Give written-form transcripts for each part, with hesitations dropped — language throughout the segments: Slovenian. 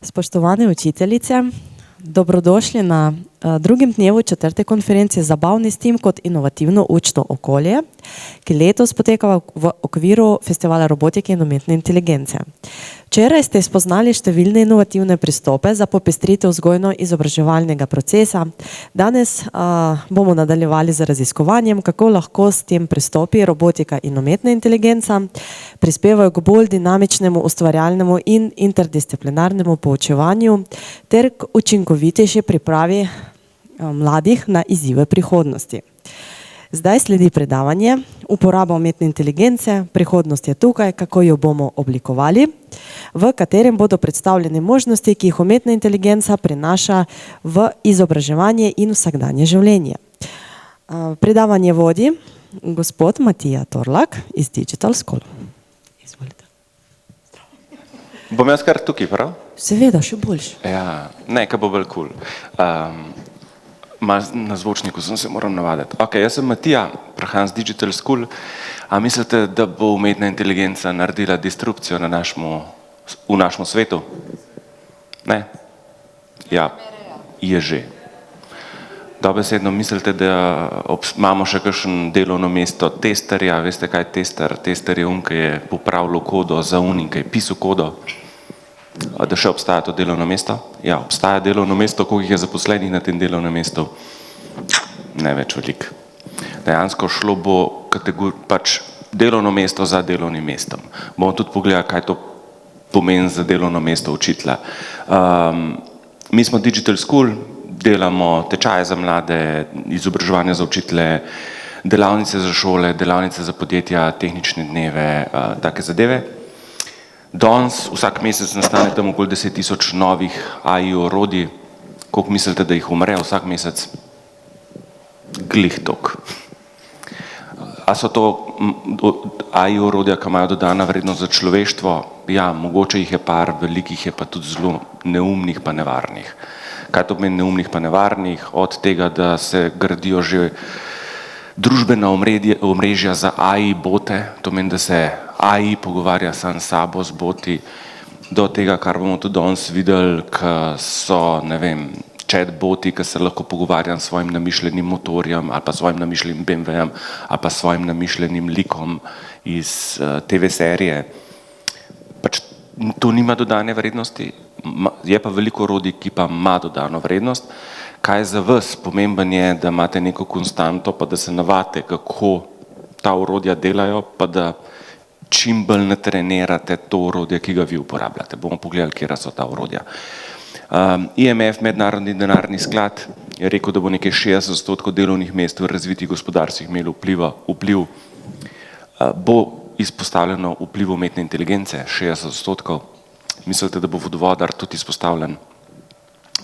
Spoštovane učiteljice, dobrodošli na drugem dnevu četrte konferencije Zabavni STEAM kot inovativno učno okolje, ki letos poteka v okviru Festivala robotike in umetne inteligence. Včeraj ste spoznali številne inovativne pristope za popestritev vzgojno-izobraževalnega procesa. Danes bomo nadaljevali z raziskovanjem, kako lahko s tem pristopi robotika in umetna inteligenca prispevajo k bolj dinamičnemu, ustvarjalnemu in interdisciplinarnemu poučevanju ter k učinkovitejši pripravi mladih na izzive prihodnosti. Zdaj sledi predavanje Uporaba umetne inteligence, prihodnost je tukaj, kako jo bomo oblikovali, v katerem bodo predstavljene možnosti, ki jih umetna inteligenca prinaša v izobraževanje in vsakdanje življenje. Predavanje vodi gospod Matija Torlak iz Digital School. Izvolite. Bom jaz kar tukaj, prav? Seveda, še boljše. Ja, ne, kaj bo bolj cool. Na zvočniku sem se moral navaditi. Ok, jaz sem Matija, prihajam z Digital School. A mislite, da bo umetna inteligenca naredila disrupcijo v našem svetu? Ne? Ja, je že. Dobesedno mislite, da imamo še kakšno delovno mesto testerja? Veste, kaj je tester? Tester je ki je popravljal kodo za ki je pisal kodo. Da še obstaja to delovno mesto? Ja, obstaja delovno mesto, koliko je zaposlenih na tem delovnem mestu? Ne več veliko. Dejansko šlo bo delovno mesto za delovnim mestom. Bomo tudi pogledali, kaj to pomeni za delovno mesto učitelja. Mi smo Digital School, delamo tečaje za mlade, izobraževanje za učitelje, delavnice za šole, delavnice za podjetja, tehnične dneve, take zadeve. Danes vsak mesec nastane tam okoli 10.000 novih AI orodij. Koliko mislite, da jih umre vsak mesec? Glih toliko. A so to AI orodja, ki imajo dodana vrednost za človeštvo? Ja, mogoče jih je par, velikih je pa tudi zelo neumnih pa nevarnih. Kaj to pomeni neumnih pa nevarnih? Od tega, da se gradijo že družbena omrežja za AI bote, to pomeni, da se AI pogovarja sam s sabo, z boti, do tega, kar bomo tudi danes videli, ki so, ne vem, chat boti, ki se lahko pogovarjam s svojim namišljenim motorjem ali pa svojim namišljenim BMW-jem ali pa svojim namišljenim likom iz TV serije. Pač to nima dodane vrednosti, je pa veliko orodij, ki pa ima dodano vrednost. Kaj je za vas? Pomemben je, da imate neko konstanto, pa da se navadite, kako ta orodja delajo, pa da čim bolj natrenirate to orodje, ki ga vi uporabljate. Bomo pogledali, kje so ta orodja. IMF, Mednarodni denarni sklad, je rekel, da bo nekaj 60% delovnih mest v razvitih gospodarstvih imelo vpliv. Bo izpostavljeno vpliv umetne inteligence, 60%. Mislite, da bo vodovodar tudi izpostavljen?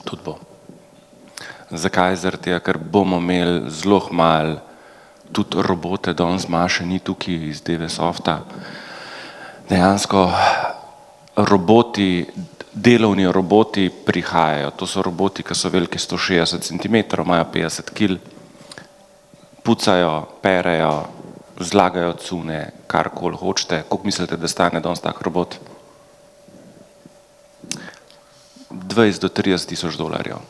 Tudi bo. Zakaj? Zaradi tega, ker bomo imeli zelo malo tudi robote, danes Maše ni tukaj iz DVSofta. Dejansko delovni roboti prihajajo. To so roboti, ki so veliki 160 cm, imajo 50 kg, pucajo, perejo, zlagajo cune, karkoli hočete. Koliko mislite, da stane danes tak robot? 20 do 30 tisoč dolarjev.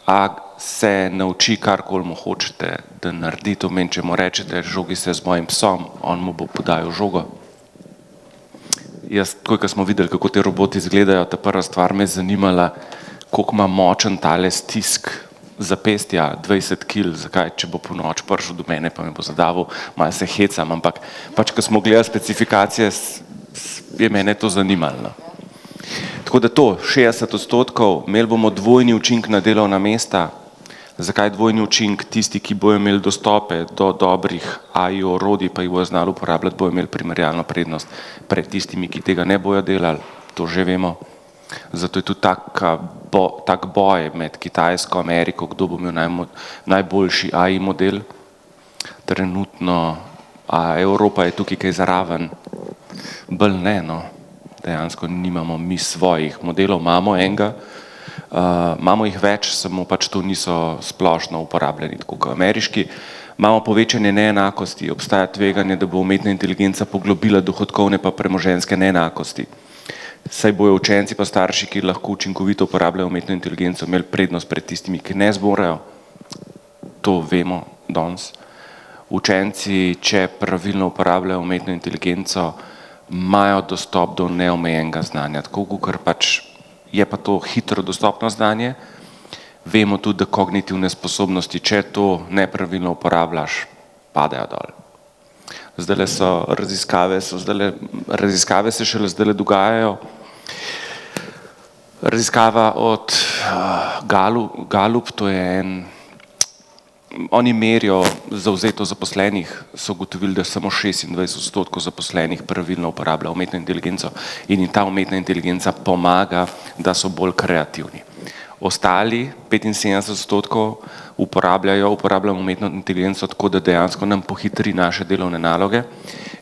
A se nauči karkoli mu hočete, da naredi to, če mu rečete, žogi se z mojim psom, on mu bo podajal žogo. Jaz, ko smo videli, kako te roboti izgledajo, ta prva stvar me je zanimala, koliko ima močen tale stisk zapestja, 20 kg, zakaj, če bo ponoč prišel do mene, pa me bo zadavil, malo se hecam, ampak pač, ko smo gledali specifikacije, je mene to zanimalo. Tako da to, 60%, imeli bomo dvojni učinek na delovna mesta. Zakaj dvojni učinek? Tisti, ki bojo imeli dostope do dobrih AI orodij, pa jih bojo znali uporabljati, bojo imeli primerjalno prednost pred tistimi, ki tega ne bojo delali, to že vemo. Zato je tudi tak boj med Kitajsko, Ameriko, kdo bo imel najboljši AI model. Trenutno, a Evropa je tukaj kaj zraven? Bolj ne, no. Dejansko nimamo mi svojih modelov, imamo enega, imamo jih več, samo pač to niso splošno uporabljeni, tako kot ameriški. Imamo povečanje neenakosti, obstaja tveganje, da bo umetna inteligenca poglobila dohodkovne pa premoženjske neenakosti. saj bojo učenci pa starši, ki lahko učinkovito uporabljajo umetno inteligenco, imeli prednost pred tistimi, ki ne zmorejo. To vemo danes. Učenci, če pravilno uporabljajo umetno inteligenco, imajo dostop do neomejenega znanja, tako kot pač je pa to hitro dostopno znanje. Vemo tudi, da kognitivne sposobnosti, če to nepravilno uporabljaš, padejo dol. Zdajle so raziskave se šele zdajle dogajajo. Raziskava od Gallup, to je oni merijo zavzetost zaposlenih, so ugotovili, da samo 26% zaposlenih pravilno uporablja umetno inteligenco in ta umetna inteligenca pomaga, da so bolj kreativni. Ostali 75% uporabljajo umetno inteligenco tako, da dejansko nam pohitri naše delovne naloge,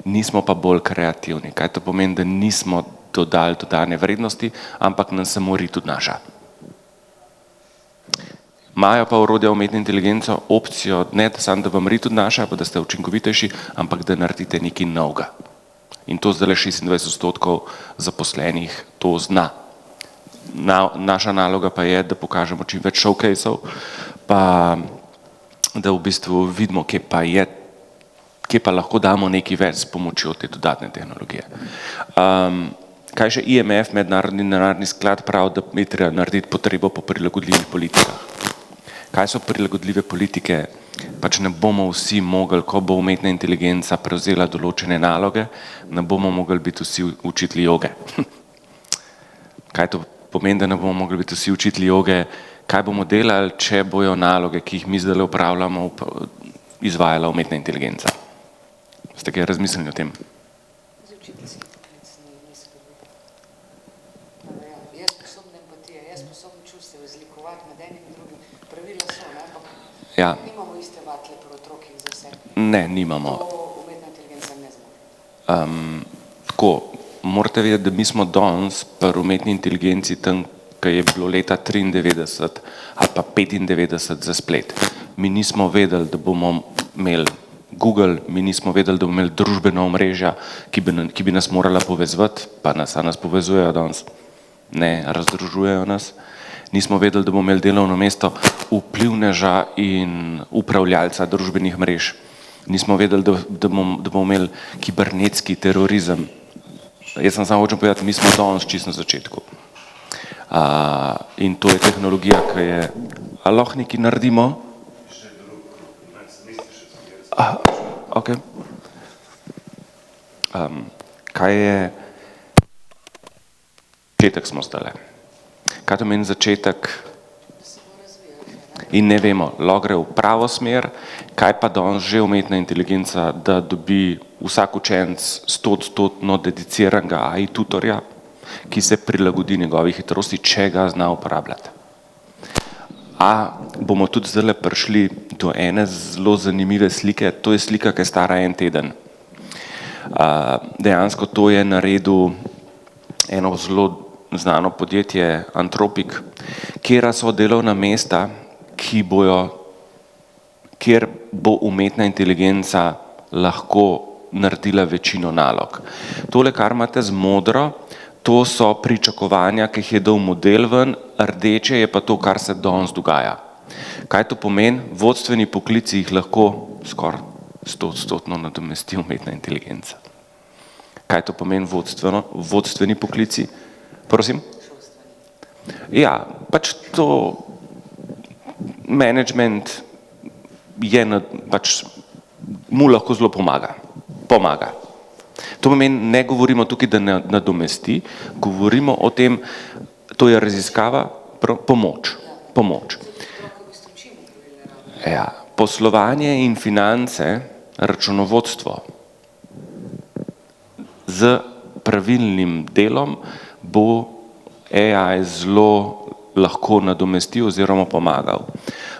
nismo pa bolj kreativni. Kaj to pomeni, da nismo dodali dodane vrednosti, ampak nam se mori tudi naša. Imajo pa orodja umetne inteligenco opcijo, ne samo da vam ri tudi naša, pa da ste učinkovitejši, ampak da naredite nekaj novega. In to zdaj 26% zaposlenih to zna. Naša naloga pa je, da pokažemo čim več showcaseov, pa da v bistvu vidimo, kje pa lahko damo nekaj več s pomočjo te dodatne tehnologije. Kaj še IMF, Mednarodni denarni sklad, pravi, da je treba narediti potrebo po prilagodljivih politikah. Kaj so prilagodljive politike? Pač ne bomo vsi mogli, ko bo umetna inteligenca prevzela določene naloge, ne bomo mogli biti vsi učitelji joge. Kaj to pomeni, da ne bomo mogli biti vsi učitelji joge? Kaj bomo delali, če bojo naloge, ki jih mi zdaj upravljamo, izvajala umetna inteligenca? Ste kaj razmislili o tem? Ja. Nimamo iste vatle pri otrokih za vse. Ne, nimamo. To umetna inteligenca ne zmore. Tako, morate vedeti, da mi smo danes pri umetni inteligenci tam, ki je bilo leta 93 ali pa 95 za splet. Mi nismo vedeli, da bomo imeli Google, mi nismo vedeli, da bomo imeli družbena omrežja, ki bi nas morala povezovati, pa nas povezujejo danes, ne razdružujejo nas. Nismo vedeli, da bomo imeli delovno mesto vplivneža in upravljalca družbenih mrež. Nismo vedeli, da bomo imeli kibernetski terorizem. Jaz sem samo hočem povedati, mi smo danes čisto na začetku. In to je tehnologija, ki je, a lahko nekaj naredimo? Ok. Kaj je, začetek smo zdajle. Kaj to meni začetek? In ne vemo, lahko gre v pravo smer, kaj pa danes že umetna inteligenca, da dobi vsak učenec 100% dediciranega AI tutorja, ki se prilagodi njegovi hitrosti, če ga zna uporabljati. A bomo tudi zdaj prišli do ene zelo zanimive slike, to je slika, ki je stara en teden. Dejansko to je naredil eno zelo znano podjetje Anthropic, kjer so delovna mesta, kjer bo umetna inteligenca lahko naredila večino nalog. Tole, kar imate z modro, to so pričakovanja, ki jih je dal model ven, rdeče je pa to, kar se danes dogaja. Kaj to pomeni? Vodstveni poklici jih lahko skoraj 100% nadomesti umetna inteligenca. Kaj to pomeni vodstveni poklici? Prosim? Ja, pač to management je, pač mu lahko zelo pomaga. To pomeni, ne govorimo tukaj, da nadomesti, govorimo o tem, to je raziskava, pomoč. Ja, poslovanje in finance, računovodstvo z pravilnim delom bo AI zelo lahko nadomestil oziroma pomagal.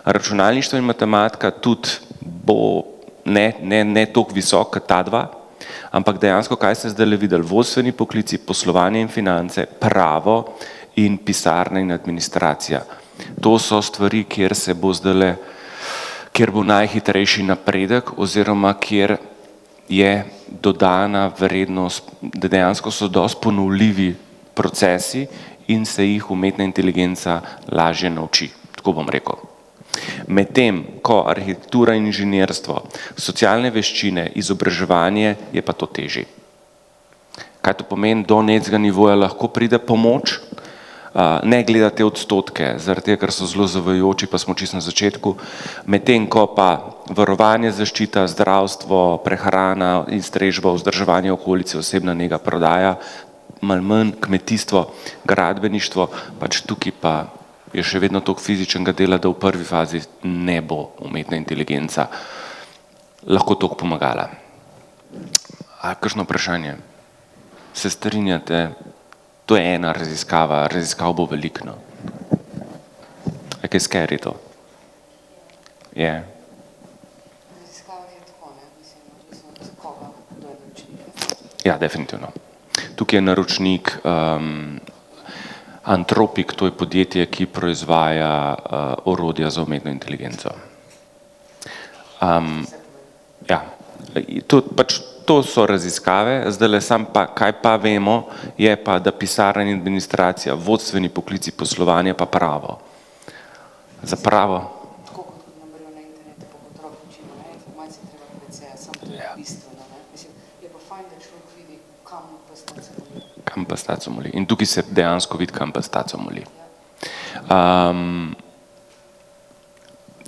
Računalništvo in matematika tudi bo ne toliko visok kot ta dva, ampak dejansko, kaj ste zdaj videli, vodstveni poklici, poslovanje in finance, pravo in pisarna in administracija. To so stvari, kjer bo najhitrejši napredek oziroma kjer je dodana vrednost, da dejansko so dosti ponovljivi procesi in se jih umetna inteligenca lažje nauči, tako bom rekel. Medtem, ko arhitektura in inženirstvo, socialne veščine, izobraževanje, je pa to težje. Kaj to pomeni? Do nekega nivoja lahko pride pomoč, ne gledate odstotke, zaradi tega, ker so zelo zavajajoči, pa smo čisto na začetku, medtem ko pa varovanje, zaščita, zdravstvo, prehrana in strežba, vzdrževanje okolice, osebna nega, prodaja, malo manj kmetijstvo, gradbeništvo, pač tukaj pa je še vedno toliko fizičnega dela, da v prvi fazi ne bo umetna inteligenca lahko toliko pomagala. A kakšno vprašanje? Se strinjate? To je ena raziskava, raziskav bo veliko. No. Je kaj scary to? Je. Raziskava je tako, ne? Mislim, odvisno od koga, kdo je naročnik. Ja, definitivno. Tukaj je naročnik Anthropic, to je podjetje, ki proizvaja orodja za umetno inteligenco. Ja, to so raziskave, zdajle sam pa, kaj pa vemo, je pa, da pisarna in administracija, vodstveni poklici, poslovanje pa pravo. Za pravo. Tako kot namerijo na internetu, pa kot otrok učimo, ne? Informacije treba precej, samo to je bistveno, ne? Mislim, je pa fajn, da človek vidi, kam pa staco moli. Kam pa staco moli. In tukaj se dejansko vidi, kam pa staco moli.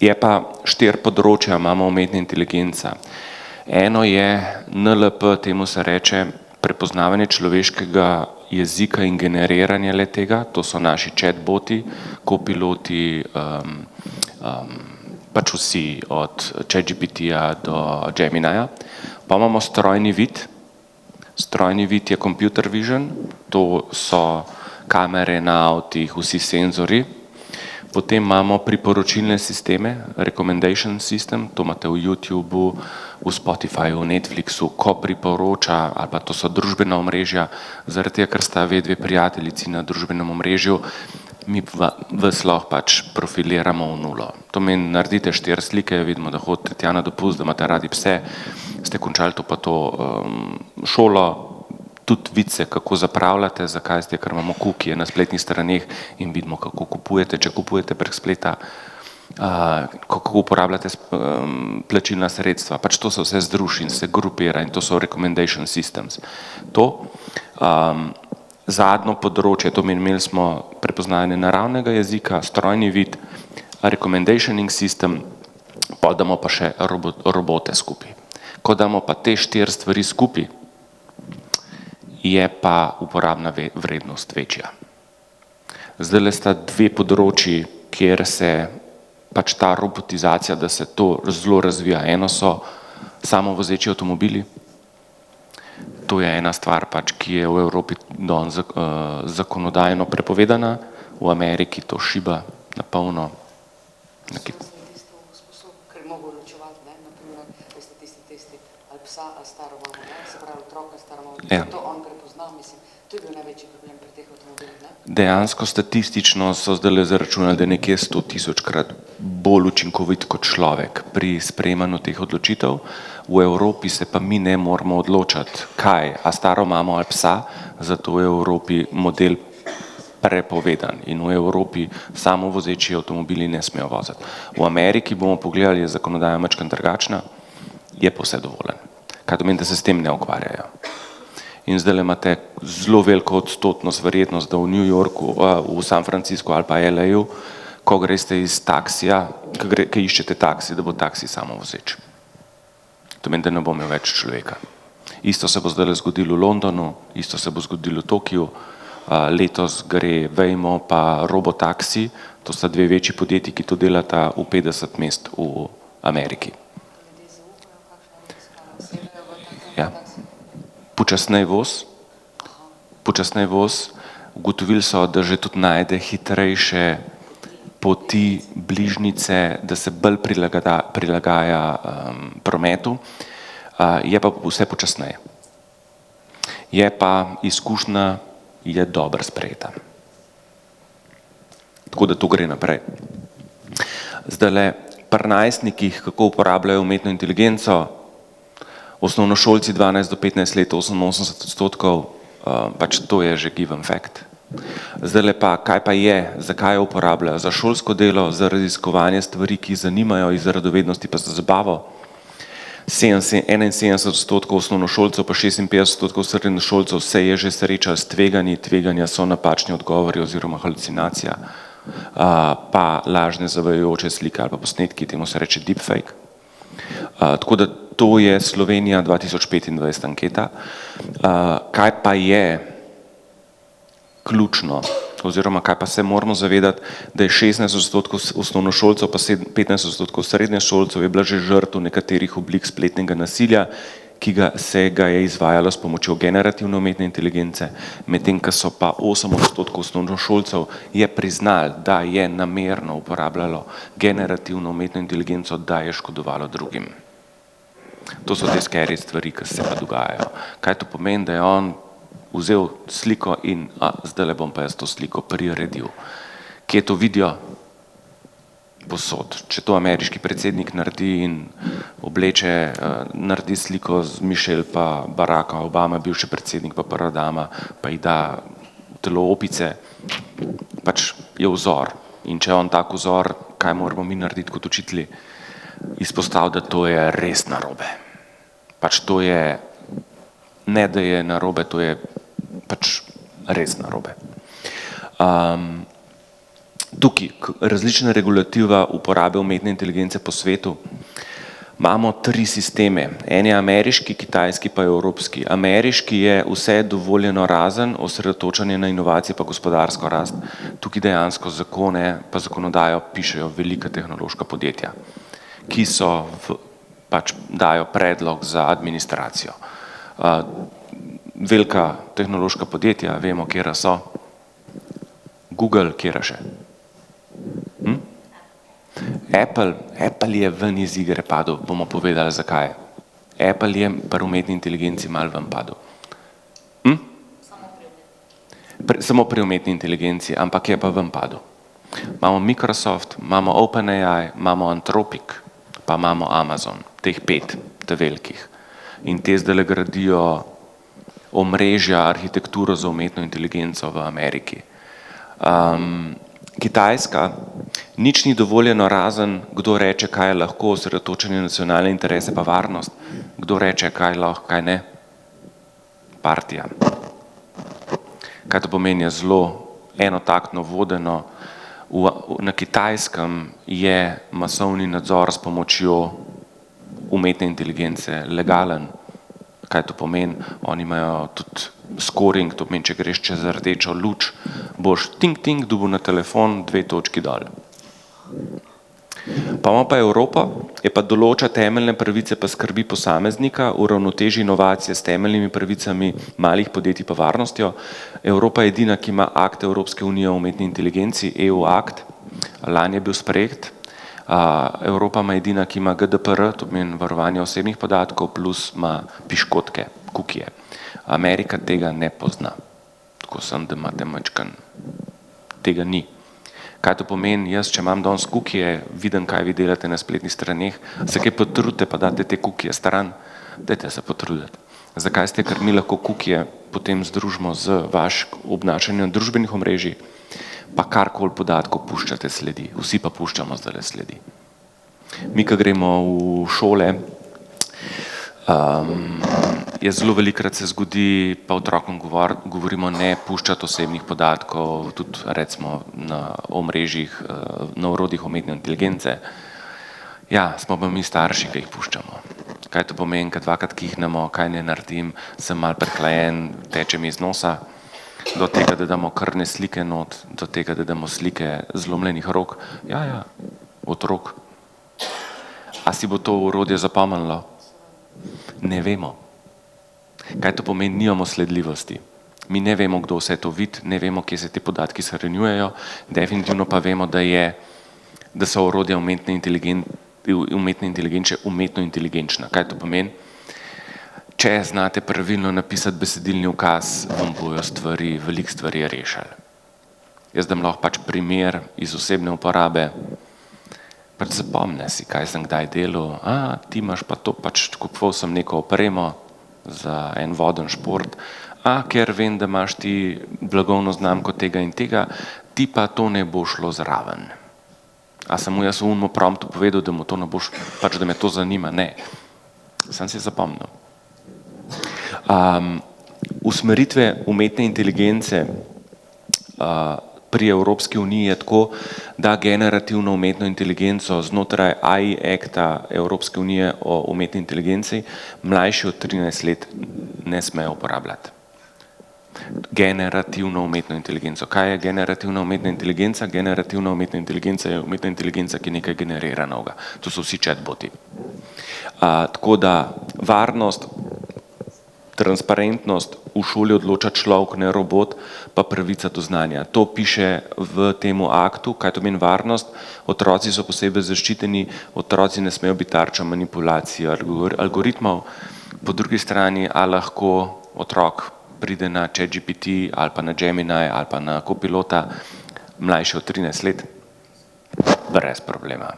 Je pa 4 področja, imamo umetna inteligenca. Eno je NLP, temu se reče prepoznavanje človeškega jezika in generiranje le-tega, to so naši chatboti, kopiloti, pač vsi od ChatGPT-ja do Gemini-ja. Pa imamo strojni vid. Strojni vid je computer vision, to so kamere na avtih, vsi senzori. Potem imamo priporočilne sisteme, recommendation system, to imate v YouTubeu, v Spotifyu, v Netflixu, ko priporoča, ali pa to so družbena omrežja, zaradi tega, ker sta dve prijateljici na družbenem omrežju, mi vas lahko pač profiliramo v nulo. To meni, naredite 4 slike, vidimo, da hodite tja na dopust, da imate radi pse, ste končali to pa to šolo, tudi vice, kako zapravljate, zakaj ste, ker imamo cookije na spletnih straneh in vidimo, kako kupujete, če kupujete prek spleta, kako uporabljate plačilna sredstva. Pač to se vse združi in se grupira in to so recommendation systems. To. Zadnjo področje, to imeli smo prepoznavanje naravnega jezika, strojni vid, recommendationing system, pa damo pa še robote skupaj. Ko damo pa te 4 stvari skupaj, je pa uporabna vrednost večja. Zdajle sta 2 področji, kjer se pač ta robotizacija, da se to zelo razvija. Eno so samovozeči avtomobili. To je ena stvar, pač, ki je v Evropi zakonodajno prepovedana, v Ameriki to šiba na polno. Ker mogo ločevati, ne? Naprimer, veste tisti testi, ali psa, ali staro mamo, ne? Se pravi, otroka, staro mamo. To on prepozna, mislim, to je bil največji problem pri teh avtomobilih, ne? Dejansko statistično so zdajle zaračunali, da je nekje 100.000-krat bolj učinkovit kot človek pri sprejemanju teh odločitev. V Evropi se pa mi ne moramo odločati, kaj, a staro mamo ali psa, zato je v Evropi model prepovedan in v Evropi samovozeči avtomobili ne smejo voziti. V Ameriki bomo pogledali, je zakonodaja majčkeno drugačna, je pa vse dovoljen. Kaj to meni, da se s tem ne ukvarjajo. In zdaj imate zelo veliko odstotnost, verjetnost, da v New Yorku, v San Franciscu ali pa LA-ju, ko greste iz taksija, ko iščete taksi, da bo taksi samovozeč. To meni, da ne bo imel več človeka. Isto se bo zdaj zgodilo v Londonu, isto se bo zgodilo v Tokiju, letos gre Waymo pa Robotaxi, to sta 2 večji podjetji, ki to delata v 50 mest v Ameriki. Ja. Počasnej voz, ugotovili so, da že tudi najde hitrejše poti, bližnjice, da se bolj prilagaja prometu, je pa vse počasneje. Je pa izkušnja je dobro sprejeta. Tako da to gre naprej. Zdajle pri najstnikih, kako uporabljajo umetno inteligenco, osnovnošolci 12 do 15 let, 88%, pač to je že given fact. Zdaj pa, kaj pa je, zakaj jo uporabljajo? Za šolsko delo, za raziskovanje stvari, ki zanimajo, iz radovednosti pa za zabavo. 71% osnovnošolcev pa 56% srednješolcev se je že srečalo s tveganji. Tveganja so napačni odgovori oziroma halucinacija, pa lažne zavajajoče slike ali pa posnetki, temu se reče deepfake. Tako da to je Slovenija 2025 anketa. Kaj pa je ključno, oziroma kaj pa se moramo zavedati, da je 16% osnovnošolcev pa 15% srednješolcev je bila že žrtev nekaterih oblik spletnega nasilja, ki se ga je izvajalo s pomočjo generativne umetne inteligence, medtem ko so pa 8% osnovnošolcev je priznalo, da je namerno uporabljalo generativno umetno inteligenco, da je škodovalo drugim. To so te scary stvari, ki se pa dogajajo. Kaj to pomeni, da je on vzel sliko in zdajle bom pa jaz to sliko priredil. Kje to vidijo? Posod. Če to ameriški predsednik naredi in obleče, naredi sliko z Michelle pa Baracka Obama, bivši predsednik pa prva dama, pa jih da v telo opice, pač je vzor. In če je on tak vzor, kaj moramo mi narediti kot učitelji? Izpostaviti, da to je res narobe. Pač to je, ne da je narobe, to je pač res narobe. Tukaj različna regulativa uporabe umetne inteligence po svetu. Imamo 3 sisteme. En je ameriški, kitajski pa evropski. Ameriški je vse dovoljeno razen osredotočanje na inovacije pa gospodarsko rast. Tukaj dejansko zakone pa zakonodajo pišejo velika tehnološka podjetja, ki so pač dajo predlog za administracijo. Velika tehnološka podjetja, vemo, kjera so. Google, kjera še? Apple je ven iz igre padel, bomo povedali zakaj. Apple je pri umetni inteligenci malo ven padel. Samo pri umetni inteligenci, ampak je pa ven padel. Imamo Microsoft, imamo OpenAI, imamo Anthropic, pa imamo Amazon, teh 5, te velikih. In te zdaj gradijo omrežja, arhitekturo za umetno inteligenco v Ameriki. Kitajska, nič ni dovoljeno razen, kdo reče, kaj je lahko, osredotočenje nacionalne interese pa varnost. Kdo reče, kaj lahko, kaj ne? Partija. Kaj to pomeni, je zelo enotaktno vodeno. Na Kitajskem je masovni nadzor s pomočjo umetne inteligence legalen. Kaj to pomeni? Oni imajo tudi scoring, to pomeni, če greš čez rdečo luč, boš ting dobil na telefon 2 točki dol. Pa ima pa Evropa, je pa določa temeljne pravice pa skrbi posameznika, uravnoteži inovacije s temeljnimi pravicami malih podjetij pa varnostjo. Evropa je edina, ki ima akt Evropske unije o umetni inteligenci, EU akt, lani je bil sprejet. Evropa ima edina, ki ima GDPR, to pomeni varovanje osebnih podatkov, plus ima piškotke, cookieje. Amerika tega ne pozna. Tako sem, da imate majčken. Tega ni. Kaj to pomeni? Jaz, če imam danes cookieje, vidim, kaj vi delate na spletnih straneh, se kaj potrudite, pa date te cookieje stran, dajte se potruditi. Zakaj ste? Ker mi lahko cookieje potem združimo z vašim obnašanjem družbenih omrežij, pa karkoli podatkov puščate sledi. Vsi pa puščamo zdajle sledi. Mi, ko gremo v šole, je zelo velikokrat se zgodi, pa otrokom govorimo ne puščati osebnih podatkov, tudi recimo na omrežjih, na orodjih umetne inteligence. Ja, smo pa mi starši, ki jih puščamo. Kaj to pomeni, kad dvakrat kihnemo, kaj ne naredim, sem malo prehlajen, teče mi iz nosa, do tega, da damo krvne slike not, do tega, da damo slike zlomljenih rok. Ja, otrok. A si bo to orodje zapomnilo? Ne vemo. Kaj to pomeni? Nimamo sledljivosti. Mi ne vemo, kdo vse to vidi, ne vemo, kje se te podatki shranjujejo, definitivno pa vemo, da so orodja umetne inteligence umetno inteligenčna. Kaj to pomeni? Če znate pravilno napisati besedilni ukaz, vam bojo veliko stvari rešili. Jaz dam lahko pač primer iz osebne uporabe, pač zapomne si, kaj sem kdaj delal, ti imaš pa to, pač kupoval sem neko opremo za en voden šport, ker vem, da imaš ti blagovno znamko tega in tega, ti pa to ne bo šlo zraven. A sem mu jaz v unmu promptu povedal, da mu to ne boš, pač da me to zanima? Ne. Sem si zapomnil. Usmeritve umetne inteligence pri Evropski uniji je tako, da generativno umetno inteligenco znotraj AI Acta Evropske unije o umetni inteligenci mlajši od 13 let ne smejo uporabljati. Generativno umetno inteligenco. Kaj je generativna umetna inteligenca? Generativna umetna inteligenca je umetna inteligenca, ki nekaj generira novega. To so vsi chatboti. Tako da varnost, transparentnost v šoli odloča človek, ne robot, pa pravica do znanja. To piše v temu aktu, kaj to meni varnost. Otroci so posebej zaščiteni, otroci ne smejo biti tarča manipulacije algoritmov. Po drugi strani, a lahko otrok pride na ChatGPT ali pa na Gemini ali pa na Copilota mlajši od 13 let? Brez problema.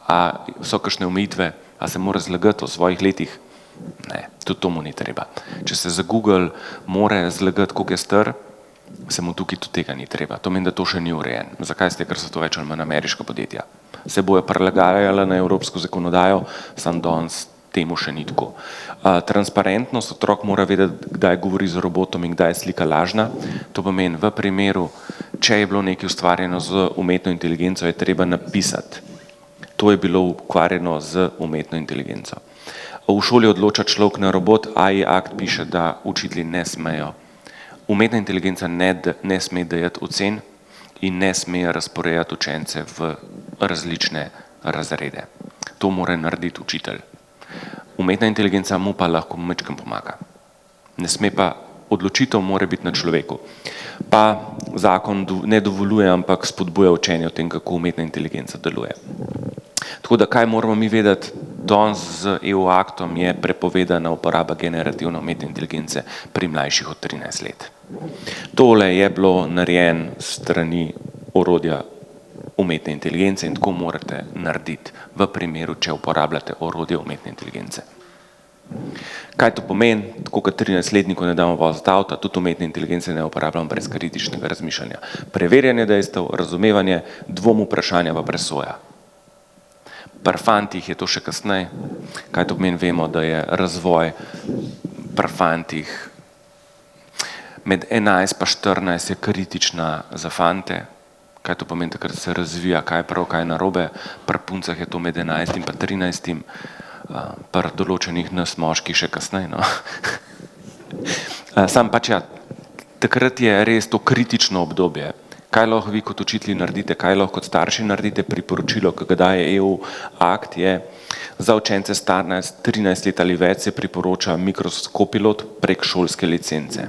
A so kakšne omejitve, a se mora zlagati o svojih letih? Ne, tudi to mu ni treba. Če se za Google more zlagati, koliko je star, se mu tukaj tudi tega ni treba. To meni, da to še ni urejen. Zakaj ste, ker so to več ali manj ameriška podjetja? Se bojo prilagajala na evropsko zakonodajo, sam danes temu še ni tako. Transparentnost, otrok mora vedeti, kdaj govori z robotom in kdaj je slika lažna. To pomeni, v primeru, če je bilo nekaj ustvarjeno z umetno inteligenco, je treba napisati. To je bilo ukvarjeno z umetno inteligenco. V šoli odloča človek, ne robot. AI akt piše, da učitelji ne smejo. Umetna inteligenca ne sme dajati ocen in ne sme razporejati učence v različne razrede. To mora narediti učitelj. Umetna inteligenca mu pa lahko majčkeno pomaga. Ne sme pa, odločitev mora biti na človeku. Pa zakon ne dovoljuje, ampak spodbuja učenje o tem, kako umetna inteligenca deluje. Tako da, kaj moramo mi vedeti? Danes z EU aktom je prepovedana uporaba generativne umetne inteligence pri mlajših od 13 let. Tole je bilo narejeno strani orodja umetne inteligence in tako morate narediti v primeru, če uporabljate orodje umetne inteligence. Kaj to pomeni? Tako kot 13-letniku ne damo voziti avta, tudi umetne inteligence ne uporabljamo brez kritičnega razmišljanja. Preverjanje dejstev, razumevanje, dvom, vprašanja pa presoja. Pri fantih je to še kasneje. Kaj to pomeni? Vemo, da je razvoj pri fantih med 11 pa 14 je kritična za fante. Kaj to pomeni, takrat se razvija, kaj je prav, kaj je narobe. Pri puncah je to med 11 in pa 13. Pri določenih nas moških še kasneje. No. Sam pač ja, takrat je res to kritično obdobje. Kaj lahko vi kot učitelji naredite, kaj lahko kot starši naredite? Priporočilo, ki ga daje EU akt, je za učence stare 13 let ali več se priporoča Microsoft Copilot prek šolske licence.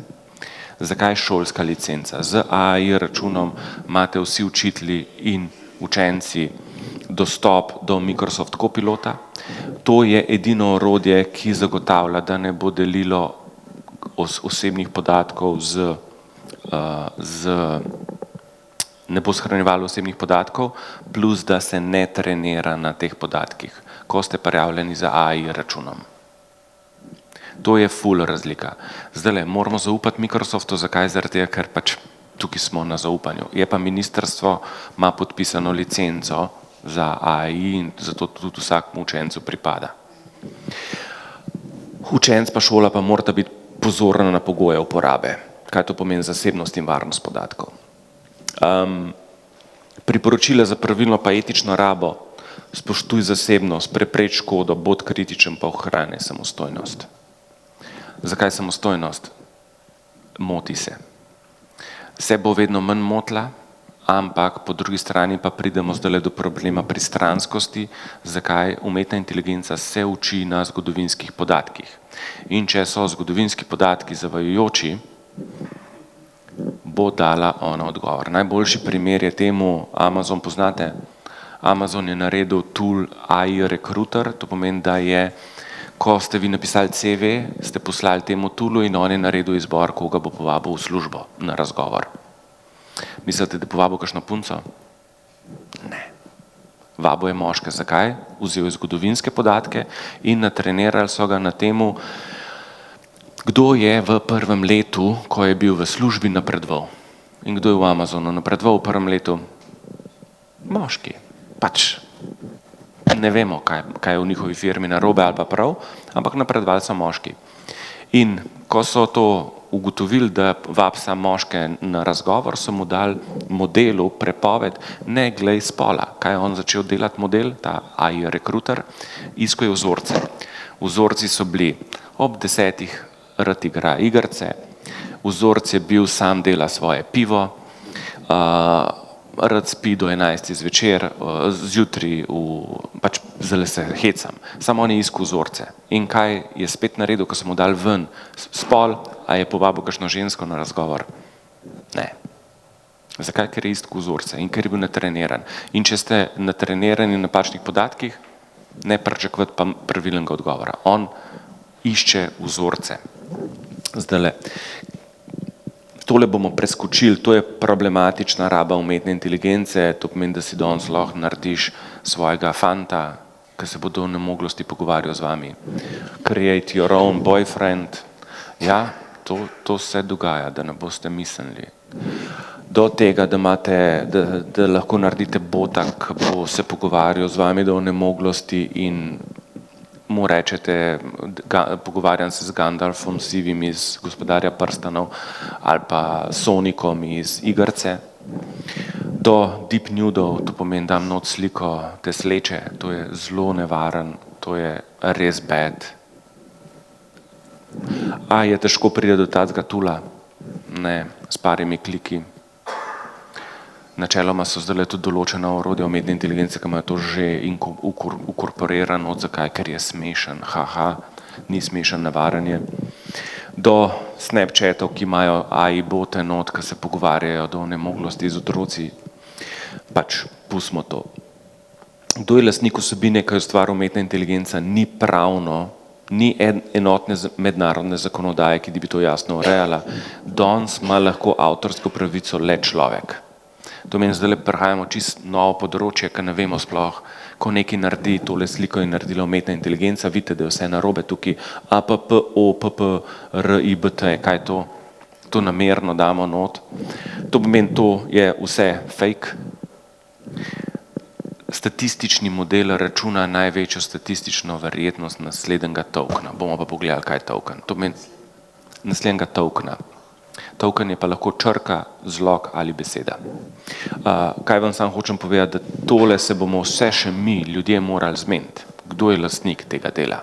Zakaj šolska licenca? Z AI računom imate vsi učitelji in učenci dostop do Microsoft Copilota. To je edino orodje, ki zagotavlja, da ne bo delilo osebnih podatkov ne bo shranjevalo osebnih podatkov, plus da se ne trenira na teh podatkih, ko ste prijavljeni za AI računom. To je ful razlika. Zdajle, moramo zaupati Microsoftu, zakaj? Zaradi tega, ker pač tukaj smo na zaupanju. Je pa ministrstvo, ima podpisano licenco za AI in zato tudi vsakmu učencu pripada. Učenec pa šola pa morata biti pozorna na pogoje uporabe. Kaj to pomeni? Zasebnost in varnost podatkov. Priporočila za pravilno pa etično rabo: spoštuj zasebnost, prepreč škodo, bod kritičen pa ohrani samostojnost. Zakaj samostojnost? Moti se. Se bo vedno manj motila, ampak po drugi strani pa pridemo zdaj do problema pristranskosti. Zakaj? Umetna inteligenca se uči na zgodovinskih podatkih. In če so zgodovinski podatki zavajajoči, bo dala ona odgovor. Najboljši primer je temu Amazon, poznate? Amazon je naredil tool AI Recruiter, to pomeni, da je, ko ste vi napisali CV, ste poslali temu toolu in on je naredil izbor, koga bo povabil v službo na razgovor. Mislite, da je povabil kakšno punco? Ne. Vabil je moške. Zakaj? Vzel je zgodovinske podatke in natrenirali so ga na temu, Kdo je v prvem letu, ko je bil v službi, napredoval? In kdo je v Amazonu napredoval v prvem letu? Moški. Pač ne vemo, kaj je v njihovi firmi narobe ali pa prav, ampak napredovali so moški. In ko so to ugotovili, da vabsa moške na razgovor, so mu dali modelu prepoved, ne glej spola. Kaj je on začel delati model, ta AI rekruter, iskal je vzorce. Vzorci so bili ob 10 rad igra igrce, vzorc je bil sam dela svoje pivo, rad spi do 11 zvečer, zjutraj pač zelo se hecam. Samo on je iskal vzorce. In kaj je spet naredil, ko so mu dali ven spol, a je povabil kakšno žensko na razgovor? Ne. Zakaj? Ker je iskal vzorce in ker je bil natreniran. In če ste natrenirani na napačnih podatkih, ne pričakovati pa pravilnega odgovora. On išče vzorce. Zdajle, tole bomo preskočili, to je problematična raba umetne inteligence, to pomeni, da si danes lahko narediš svojega fanta, ki se bo do onemoglosti pogovarjal z vami. Create your own boyfriend. Ja, to se dogaja, da ne boste mislili. Do tega, da lahko naredite bota, ki bo se pogovarjal z vami do onemoglosti in mu rečete, pogovarjam se z Gandalfom Sivim iz Gospodarja prstanov ali pa Sonicom iz Igrce, do deep nudov, to pomeni, dam not sliko te sleče, to je zelo nevaren, to je res bad. A je težko priti do tacga tula? Ne, s parimi kliki. Načeloma so zdaj tudi določena orodja umetne inteligence, ki imajo to že ukorporirano, zakaj, ker je smešen, ni smešen, nevaren je. Do Snapchatov, ki imajo AI bote not, ki se pogovarjajo do onemoglosti z otroci, pač pustimo to. Kdo je lastnik vsebine, ki jo ustvari umetna inteligenca, ni pravno, ni enotne mednarodne zakonodaje, ki bi to jasno urejala. Danes ima lahko avtorsko pravico le človek. To meni zdaj prihajamo čisto novo področje, ki ne vemo sploh, ko nekaj naredi, tole sliko je naredila umetna inteligenca, vidite, da je vse narobe tukaj, APP-O-P-P-R-I-B-T, kaj je to? To namerno damo not. To pomeni, to je vse fake. Statistični model računa največjo statistično verjetnost naslednjega tokena. Bomo pa pogledali, kaj je token. To pomeni naslednjega tokena. Token je pa lahko črka, zlog ali beseda. Kaj vam sam hočem povedati, da tole se bomo vse še mi, ljudje, morali zmeniti. Kdo je lastnik tega dela?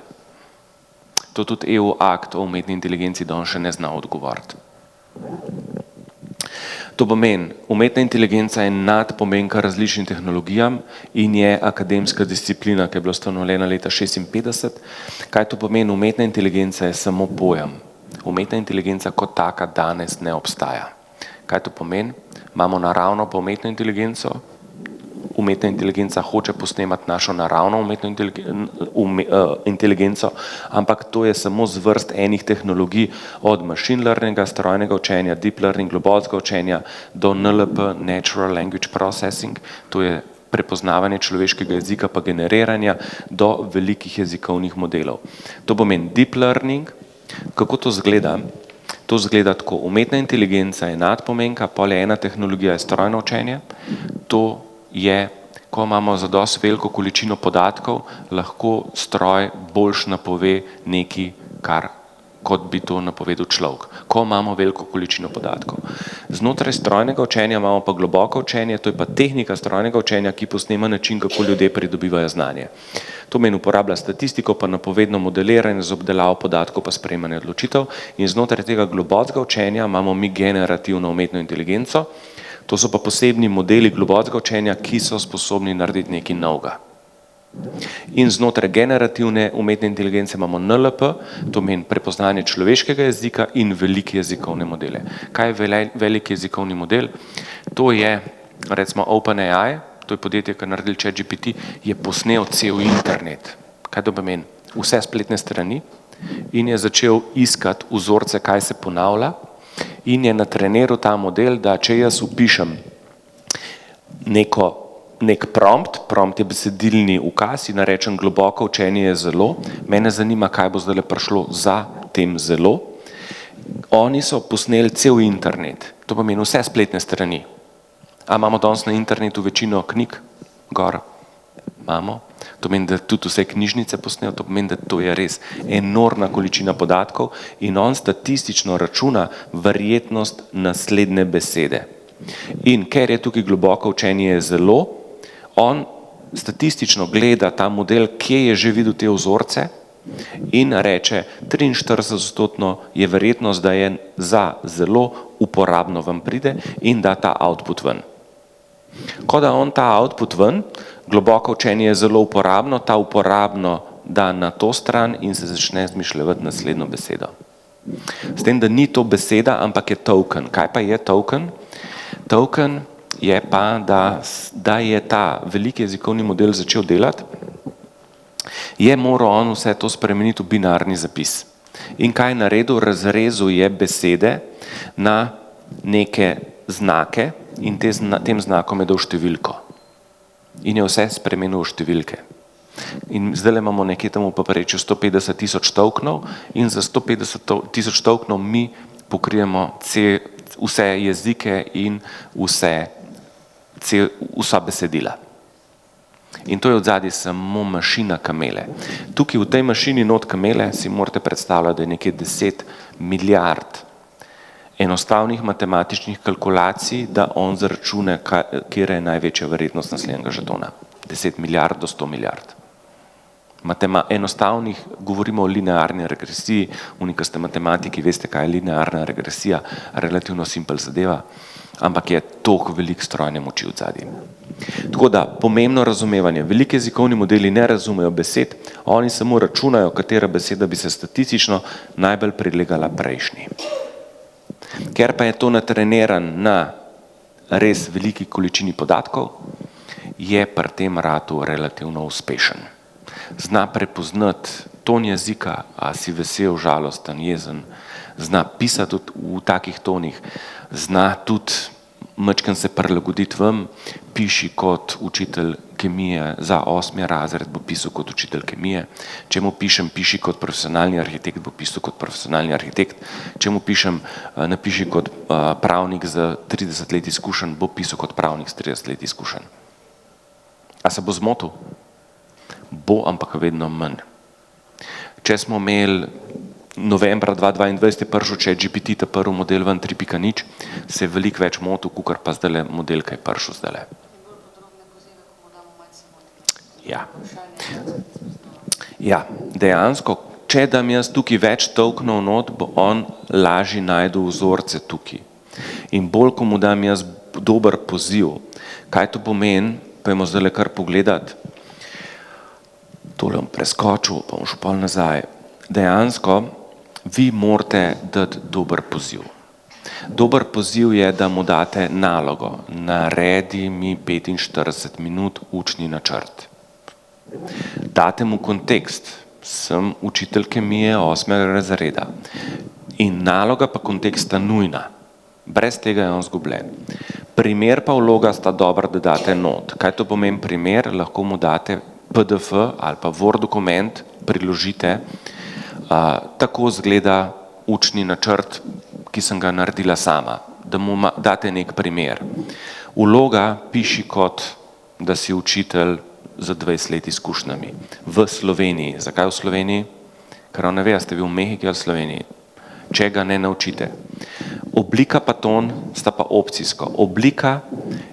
To tudi EU akt o umetni inteligenci danes še ne zna odgovoriti. To pomeni, umetna inteligenca je nadpomenka različnim tehnologijam in je akademska disciplina, ki je bila ustanovljena leta 1956. Kaj to pomeni? Umetna inteligenca je samo pojem. Umetna inteligenca kot taka danes ne obstaja. Kaj to pomeni? Imamo naravno pa umetno inteligenco. Umetna inteligenca hoče posnemati našo naravno umetno inteligenco, ampak to je samo zvrst enih tehnologij od machine learninga, strojnega učenja, deep learning, globokega učenja do NLP, natural language processing, to je prepoznavanje človeškega jezika pa generiranja do velikih jezikovnih modelov. To pomeni deep learning. Kako to zgleda? To zgleda tako. Umetna inteligenca je nadpomenka, pol je ena tehnologija, je strojno učenje. To je, ko imamo zadosti veliko količino podatkov, lahko stroj boljš napove nekaj, kot bi to napovedal človek. Ko imamo veliko količino podatkov. Znotraj strojnega učenja imamo pa globoko učenje, to je pa tehnika strojnega učenja, ki posnema način, kako ljudje pridobivajo znanje. To meni uporablja statistiko, pa napovedno modeliranje z obdelavo podatkov, pa sprejemanje odločitev. In znotraj tega globokega učenja imamo mi generativno umetno inteligenco. To so pa posebni modeli globokega učenja, ki so sposobni narediti nekaj novega. In znotraj generativne umetne inteligence imamo NLP, to meni prepoznanje človeškega jezika in velike jezikovne modele. Kaj je velik jezikovni model? To je, recimo OpenAI, to je podjetje, ki je naredil ChatGPT, je posnel cel internet. Kaj to pomeni? Vse spletne strani in je začel iskati vzorce, kaj se ponavlja in je natreniral ta model, da če jaz vpišem nek prompt je besedilni ukaz in rečem globoko učenje je zelo, mene zanima, kaj bo zdaj prišlo za tem zelo Oni so posneli cel internet, to pomeni vse spletne strani. A imamo danes na internetu večino knjig? Gor. Imamo. To pomeni, da tudi vse knjižnice posnejo, to pomeni, da to je res enormna količina podatkov in on statistično računa verjetnost naslednje besede. In ker je tukaj globoko učenje zelo, on statistično gleda ta model, kje je že videl te vzorce in reče, 43% je verjetnost, da je za zelo uporabno vam pride in da ta output ven. Ko da on ta output ven, globoko učenje je zelo uporabno, ta uporabno da na to stran in se začne zmišljati naslednjo besedo. S tem, da ni to beseda, ampak je token. Kaj pa je token? Token je pa, da je ta veliki jezikovni model začel delati, je moral on vse to spremeniti v binarni zapis. In kaj je naredil? Razrezal je besede na neke znake in tem znakom je dal številko. In je vse spremenil v številke. In zdaj imamo nekje temu poprečju 150 tisoč tokenov in za 150 tisoč tokenov mi pokrijemo vse jezike in vsa besedila. In to je odzadaj samo mašina kamele. Tukaj v tej mašini not kamele si morate predstavljati, da je nekje 10 milijard enostavnih matematičnih kalkulacij, da on zračune, kjer je največja verjetnost naslednjega žetona. 10 milijard do 100 milijard. Enostavnih, govorimo o linearni regresiji, ki ste matematiki, veste, kaj je linearna regresija, relativno simpel zadeva, ampak je toliko velik strojne moči v zadnji. Tako da, pomembno razumevanje, veliki jezikovni modeli ne razumejo besed, oni samo računajo, katera beseda bi se statistično najbolj prilegala prejšnji. Ker pa je to natreniran na res veliki količini podatkov, je pri tem ratu relativno uspešen. Zna prepoznati ton jezika, a si vesel, žalosten, jezen, zna pisati v takih tonih, zna tudi majčkeno se prilagoditi vam, piši kot učitelj kemije za 8. razred, bo pisal kot učitelj kemije. Če mu pišem, piši kot profesionalni arhitekt, bo pisal kot profesionalni arhitekt. Če mu pišem, napiši kot pravnik z 30 let izkušenj, bo pisal kot pravnik z 30 let izkušenj. A se bo zmotil? Bo, ampak vedno manj. Če smo imeli novembra 2022 je prišel ChatGPT, ta prvi model ven 3.0, se je veliko več motil, kakor pa zdajle model, ki je prišel zdajle. Ja, dejansko, če dam jaz tukaj več tokenov not, bo on lažje najdel vzorce tukaj. In bolj, ko mu dam jaz dober poziv, kaj to pomeni, pa bomo zdajle kar pogledati, tole bom preskočil, pa bom šel pol nazaj. Dejansko, vi morate dati dober poziv. Dober poziv je, da mu date nalogo. Naredi mi 45 minut učni načrt. Date mu kontekst. Sem učitelj kemije 8. razreda. In naloga pa konteksta nujna. Brez tega je on zgubljen. Primer pa vloga sta dobra, da date not. Kaj to pomeni primer? Lahko mu date PDF ali pa Word dokument, priložite. Tako izgleda učni načrt, ki sem ga naredila sama, da mu date nek primer. Vloga piši kot, da si učitelj za 20 let izkušnjami. V Sloveniji. Zakaj v Sloveniji? Ker on ne ve, a ste vi v Mehiki ali v Sloveniji. Če ga ne naučite. Oblika pa ton sta pa opcijsko. Oblika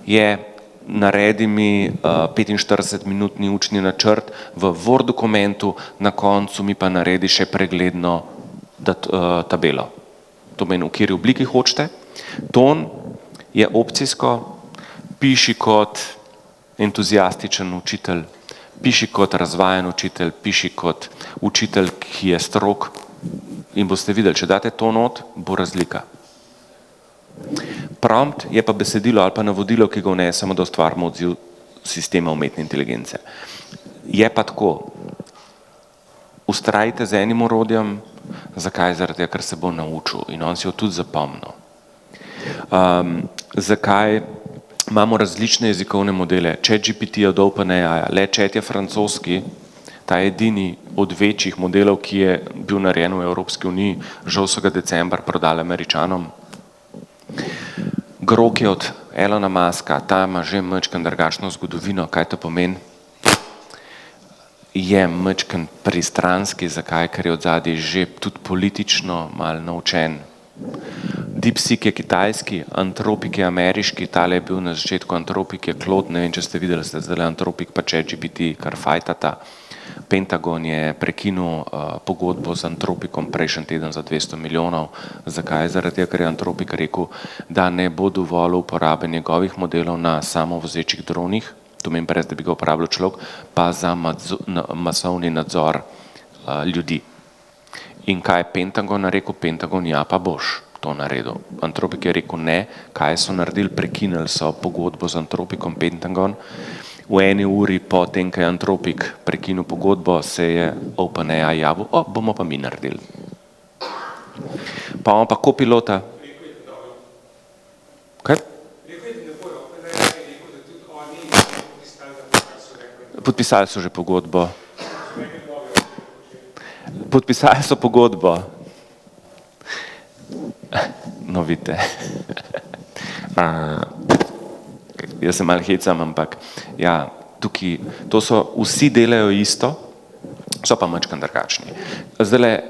je naredi mi 45-minutni učni načrt v Word dokumentu, na koncu mi pa naredi še pregledno tabelo. To meni, v kateri obliki hočete. Ton je opcijsko, piši kot entuzijastičen učitelj, piši kot razvajen učitelj, piši kot učitelj, ki je strog in boste videli, če date to not, bo razlika. Prompt je pa besedilo ali pa navodilo, ki ga vnesemo, da ustvarimo odziv sistema umetne inteligence. Je pa tako, ustrajite z enim orodjem, zakaj? Zaradi tega, ker se bo naučil in on si jo tudi zapomnil. Zakaj imamo različne jezikovne modele? ChatGPT od OpenAI, le Chat je francoski, ta edini od večjih modelov, ki je bil narejen v Evropski uniji, žal so ga decembra prodali Američanom. Grok je od Elona Muska, ta ima že majčkeno drugačno zgodovino, kaj to pomeni. Je majčkeno pristranski, zakaj, ker je od zadaj že tudi politično malo naučen. DeepSeek je kitajski, Anthropic je ameriški, tale je bil na začetku Anthropic je Claude, ne vem, če ste videli, ste zdaj Anthropic pa ChatGPT, kar fajtata. Pentagon je prekinil pogodbo z Anthropicom prejšnji teden za 200 milijonov. Zakaj? Zaradi tega, ker je Anthropic rekel, da ne bo dovolil uporabe njegovih modelov na samovozečih dronih, to meni brez, da bi ga uporabljal človek, pa za masovni nadzor ljudi. In kaj je Pentagon rekel? Pentagon, ja pa boš to naredil. Anthropic je rekel ne, kaj so naredili, prekinili so pogodbo z Anthropicom, Pentagon. V eni uri po tem, ko je Anthropic prekinil pogodbo, se je OpenAI javil, bomo pa mi naredili. Pa imamo pa Copilota. Kaj? Podpisali so že pogodbo. Podpisali so pogodbo. No, vidite. Jaz se malo hecam, ampak ja, tukaj, to so, vsi delajo isto, so pa majčkeno drugačni. Zdajle,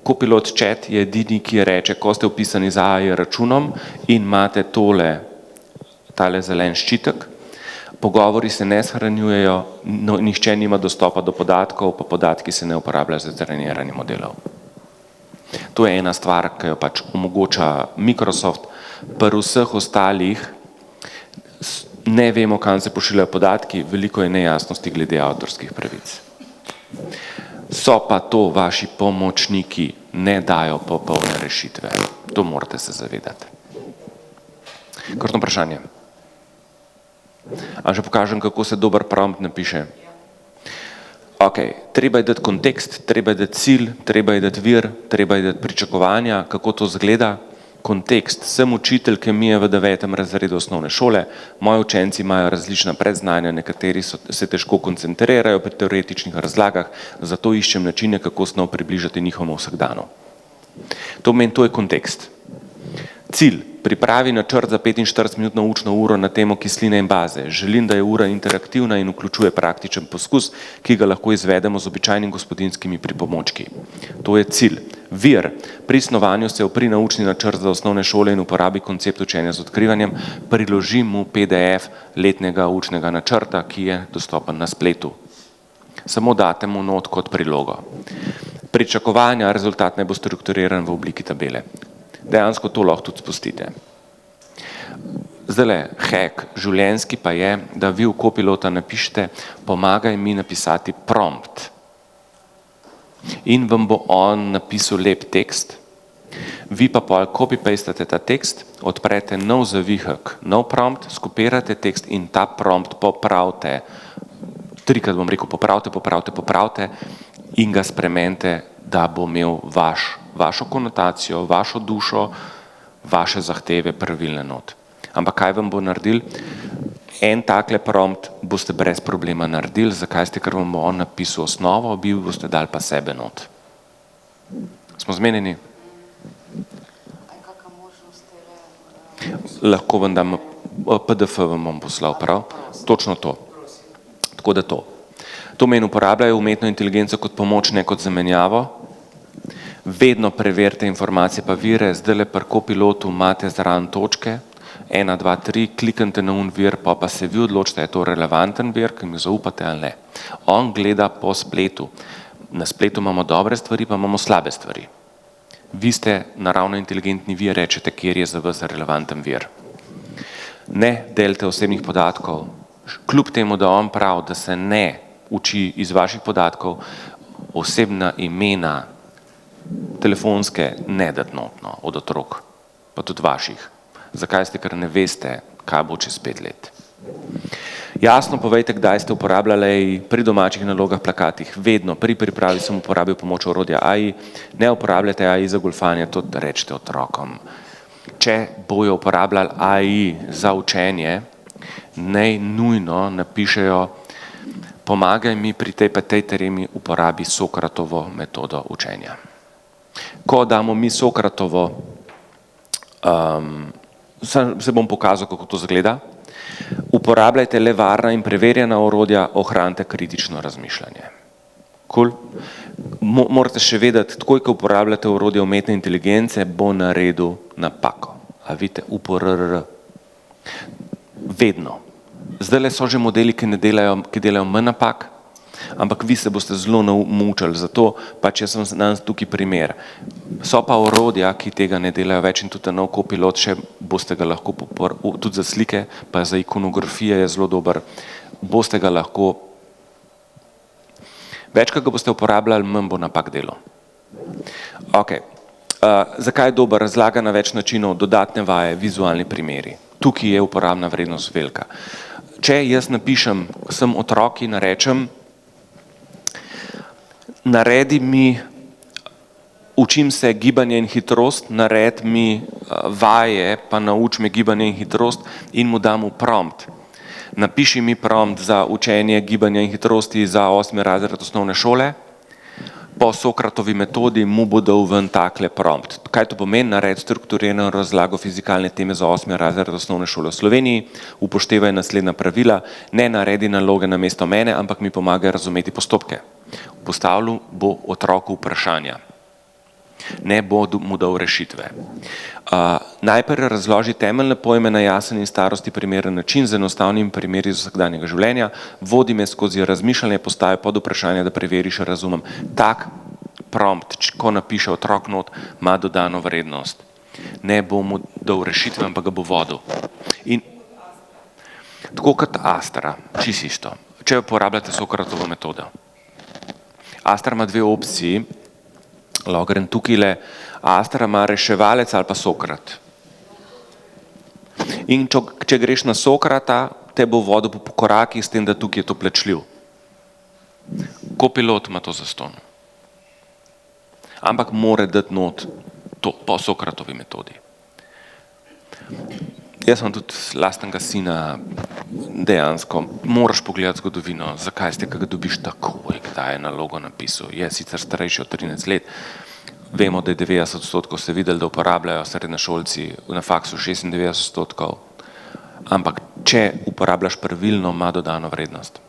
Copilot chat je edini, ki reče, ko ste vpisani z AI računom in imate tale zelen ščitek, pogovori se ne shranjujejo, nihče nima dostopa do podatkov, pa podatki se ne uporabljajo za treniranje modelov. To je ena stvar, ki jo pač omogoča Microsoft, pri vseh ostalih ne vemo, kam se pošiljajo podatki, veliko je nejasnosti glede avtorskih pravic. So pa to vaši pomočniki, ne dajo popolne rešitve. To morate se zavedati. Kakšno vprašanje? A že pokažem, kako se dober prompt napiše? Ok, treba je dati kontekst, treba je dati cilj, treba je dati vir, treba je dati pričakovanja, kako to zgleda. Kontekst. Sem učitelj kemije v 9. razredu osnovne šole, moji učenci imajo različna predznanja, nekateri se težko koncentrirajo pri teoretičnih razlagah, zato iščem načine, kako snov približati njihovemu vsakdanu. To pomeni, to je kontekst. Cilj. Pripravi načrt za 45-minutno učno uro na temo kisline in baze. Želim, da je ura interaktivna in vključuje praktičen poskus, ki ga lahko izvedemo z običajnimi gospodinjskimi pripomočki. To je cilj. Vir. Pri snovanju se opri na učni načrt za osnovne šole in uporabi koncept učenja z odkrivanjem, priloži mu PDF letnega učnega načrta, ki je dostopen na spletu. Samo date mu not kot prilogo. Pričakovanja, rezultat naj bo strukturiran v obliki tabele. Dejansko to lahko tudi spustite. Zdajle, hack življenjski pa je, da vi v Copilota napišete, pomagaj mi napisati prompt. In vam bo on napisal lep tekst, vi pa pol copy-pastate ta tekst, odprete nov zavihek, nov prompt, skopirate tekst in ta prompt popravite. Trikrat bom rekel popravite in ga spremenite, da bo imel vašo konotacijo, vašo dušo, vaše zahteve pravilne not. Ampak kaj vam bo naredil? En takle prompt boste brez problema naredili. Zakaj ste? Ker vam bo on napisal osnovo, vi boste dali pa sebe not. Smo zmenjeni? Lahko vam dam PDF, vam bom poslal, prav? Točno to. Tako da to. To meni uporabljajo umetno inteligenco kot pomoč, ne kot zamenjavo. Vedno preverite informacije pa vire, zdajle pri Copilotu imate zraven točke, 1, 2, 3, kliknite na un vir, pa se vi odločite, je to relevanten vir, ki mi zaupate ali ne. On gleda po spletu. Na spletu imamo dobre stvari, pa imamo slabe stvari. Vi ste naravno inteligentni, vi rečete, kjer je za vas relevanten vir. Ne delite osebnih podatkov, kljub temu, da on pravi, da se ne uči iz vaših podatkov, osebna imena, telefonske, ne dati notno od otrok, pa tudi vaših. Zakaj ste, ker ne veste, kaj bo čez 5 let. Jasno povejte, kdaj ste uporabljali pri domačih nalogah, plakatih. Vedno, pri pripravi sem uporabil pomoč orodja AI, ne uporabljate AI za goljufanje, to rečete otrokom. Če bojo uporabljali AI za učenje, naj nujno napišejo pomagaj mi pri tej teremi uporabi Sokratovo metodo učenja. Ko damo mi Sokratovo, se bom pokazal, kako to izgleda, uporabljajte le varna in preverjena orodja, ohranite kritično razmišljanje. Cool. Morate še vedeti, takoj, ko uporabljate orodje umetne inteligence, bo naredil napako. A vidite, UPRR. Vedno. Zdajle so že modeli, ki delajo manj napak, ampak vi se boste zelo mučili, zato pač jaz sem danes tukaj primer. So pa orodja, ki tega ne delajo več in tudi nov Copilot še boste ga lahko, tudi za slike, pa za ikonografije je zelo dober, boste ga lahko, večkrat ga boste uporabljali, manj bo napak delo. Ok, zakaj je dober? Razlaga na več načinov, dodatne vaje, vizualni primeri. Tukaj je uporabna vrednost velika. Če jaz napišem, sem otrok in narečem, naredi mi, učim se gibanje in hitrost, naredi mi vaje, pa nauč me gibanje in hitrost in mu dam v prompt. Napiši mi prompt za učenje gibanja in hitrosti za 8. razred osnovne šole, po Sokratovi metodi mu bo dal ven takle prompt. Kaj to pomeni? Naredi strukturirano razlago fizikalne teme za 8. razred osnovne šole v Sloveniji, upoštevaj naslednja pravila, ne naredi naloge namesto mene, ampak mi pomagaj razumeti postopke. Postavljal bo otroku vprašanja, ne bo mu dal rešitve. Najprej razloži temeljne pojme na jasen in starosti primeren način z enostavnimi primeri iz vsakdanjega življenja, vodi me skozi razmišljanje, postavi pod vprašanje, da preveriš, razumem. Tak prompt, ko napiše otrok not, ima dodano vrednost. Ne bo mu dal rešitve, ampak ga bo vodil. In tako kot Astra, čisto isto. Če uporabljate Sokratovo metodo. Astra ima dve opciji, lahko grem tukajle, Astra ima reševalec ali pa Sokrat. In če greš na Sokrata, te bo vodil po korakih, s tem, da tukaj je to plačljiv. Copilot ima to zastonj. Ampak mora dati not to po Sokratovi metodi. Jaz imam tudi lastnega sina, dejansko, moraš pogledati zgodovino, zakaj ste, kaj ga dobiš takoj, kdaj je nalogo napisal. Je sicer starejši od 13 let, vemo, da je 90% ste videli, da uporabljajo srednješolci, na faksu 96%, ampak če uporabljaš pravilno, ima dodano vrednost.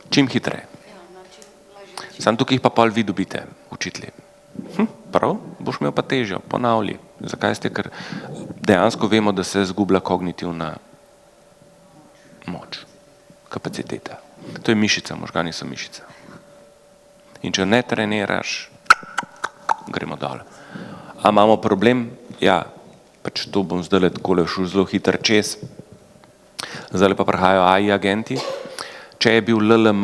Čim hitreje. Sam tukaj pa pol vi dobite, učitelji. Prav, boš imel pa težjo, ponavlji. Zakaj ste, ker dejansko vemo, da se zgublja kognitivna moč, kapaciteta. To je mišica, možgani so mišica. In če ne treniraš, gremo dol. A imamo problem? Ja, pač to bom zdaj takole šel zelo hiter čez. Zdaj pa prihajajo AI agenti. Če je bil LLM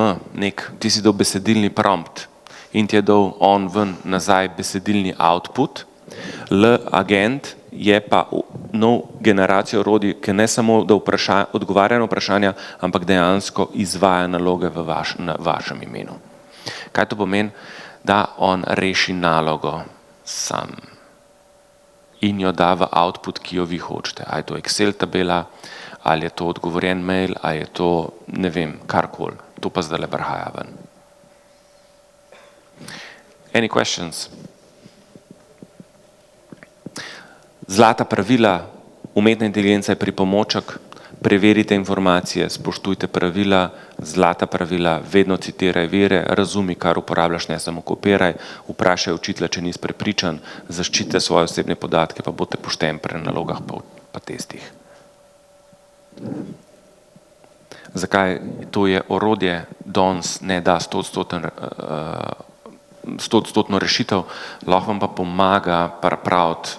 ti si dal besedilni prompt in ti je dal on ven nazaj besedilni output, L-agent je pa nov generacijo orodij, ki ne samo da odgovarja na vprašanja, ampak dejansko izvaja naloge v vašem imenu. Kaj to pomeni? Da on reši nalogo sam in jo da v output, ki jo vi hočete. A je to Excel tabela, ali je to odgovorjen mail, ali je to, ne vem, karkoli. To pa zdaj le prihaja ven. Any questions? Zlata pravila, umetna inteligenca je pripomoček, preverite informacije, spoštujte pravila, zlata pravila, vedno citiraj vire, razumi, kar uporabljaš, ne samo kopiraj, vprašaj učitelja, če nisi prepričan, zaščite svoje osebne podatke, pa boste pošteni pri nalogah pa testih. Zakaj? To je orodje, danes ne da 100% rešitev, lahko vam pa pomaga pripraviti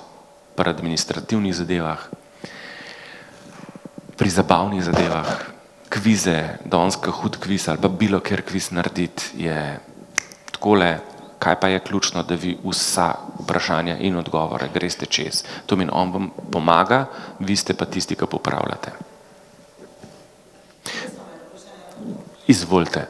pri administrativnih zadevah, pri zabavnih zadevah, kvize, danes hud kviz ali pa bilo kjer kviz narediti je takole, kaj pa je ključno, da vi vsa vprašanja in odgovore greste čez. To meni on vam pomaga, vi ste pa tisti, ki popravljate. Izvolite.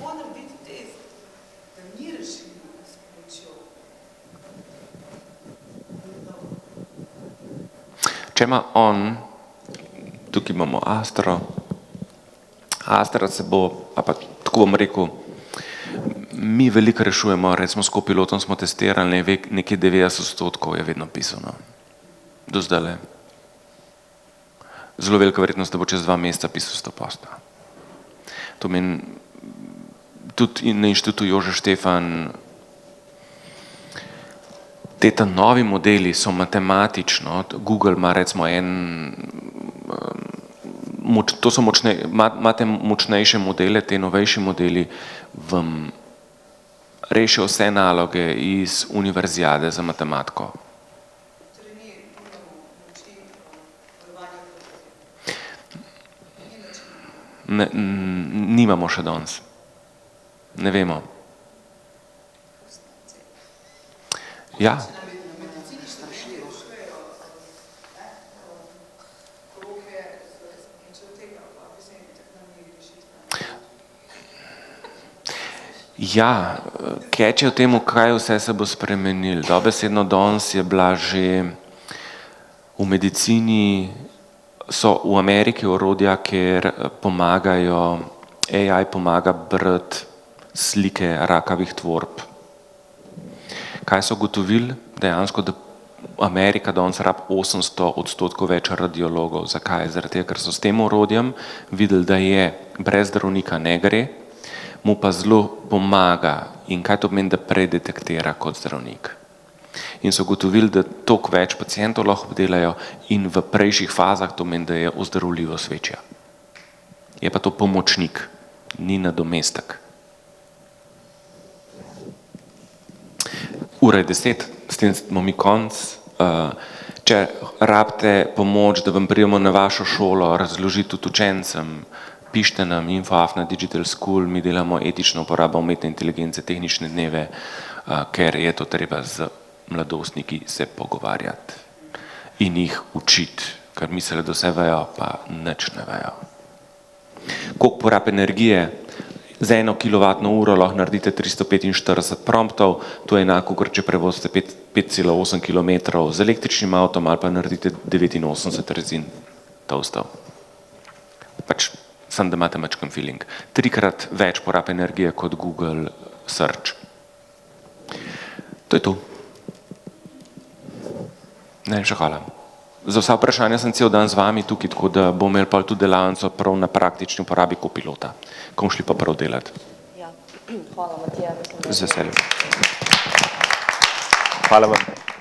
Mora narediti test, da ni rešljivo s pomočjo. Če ima on, tukaj imamo Astra se bo, a pa tako bom rekel, mi veliko rešujemo, recimo s Copilotom smo testirali, nekje 90% je vedno pisano. Do zdajle. Zelo velika verjetnost, da bo čez 2 meseca pisal 100%. To meni, tudi na inštitutu Jože Štefan, ta novi modeli so matematično, Google ima recimo to so imate močnejše modele, te novejši modeli vam rešijo vse naloge iz univerzijade za matematiko. Torej mi imamo moči varovanja. Nimamo še danes. Ne vemo. Ja. Ja, keče v tem, kaj vse se bo spremenilo. Dobesedno danes je bila že v medicini, so v Ameriki orodja, kjer pomagajo, AI pomaga brati slike rakavih tvorb. Kaj so ugotovili? Dejansko, da Amerika danes rabi 800% več radiologov. Zakaj? Zaradi tega, ker so s tem orodjem videli, da je brez zdravnika ne gre, mu pa zelo pomaga. In kaj to pomeni, da predetektira kot zdravnik? In so ugotovili, da toliko več pacientov lahko obdelajo in v prejšnjih fazah to pomeni, da je ozdravljivost večja. Je pa to pomočnik, ni nadomestek. Ura je 10, s tem smo mi konc. Če rabite pomoč, da vam pridemo na vašo šolo, razložiti tudi učencem, pišite nam info@digital school, mi delamo etično uporabo umetne inteligence, tehnične dneve, ker je to treba z mladostniki se pogovarjati in jih učiti, ker mislijo, da vse vejo, pa nič ne vejo. Koliko porabi energije? Za 1 kWh lahko naredite 345 promptov, to je enako, kot če prevozite 5,8 km z električnim avtom ali pa naredite 89 rezin toastov. Pač samo da imate mačken feeling. 3-krat več porabi energije kot Google Search. To je to. Najlepša hvala. Za vsa vprašanja sem cel dan z vami tukaj, tako da bomo imeli pa tudi delavnico prav na praktični uporabi Copilota, ko bomo šli pa prav delati. Ja, hvala Matija. Z veseljem. Hvala vam.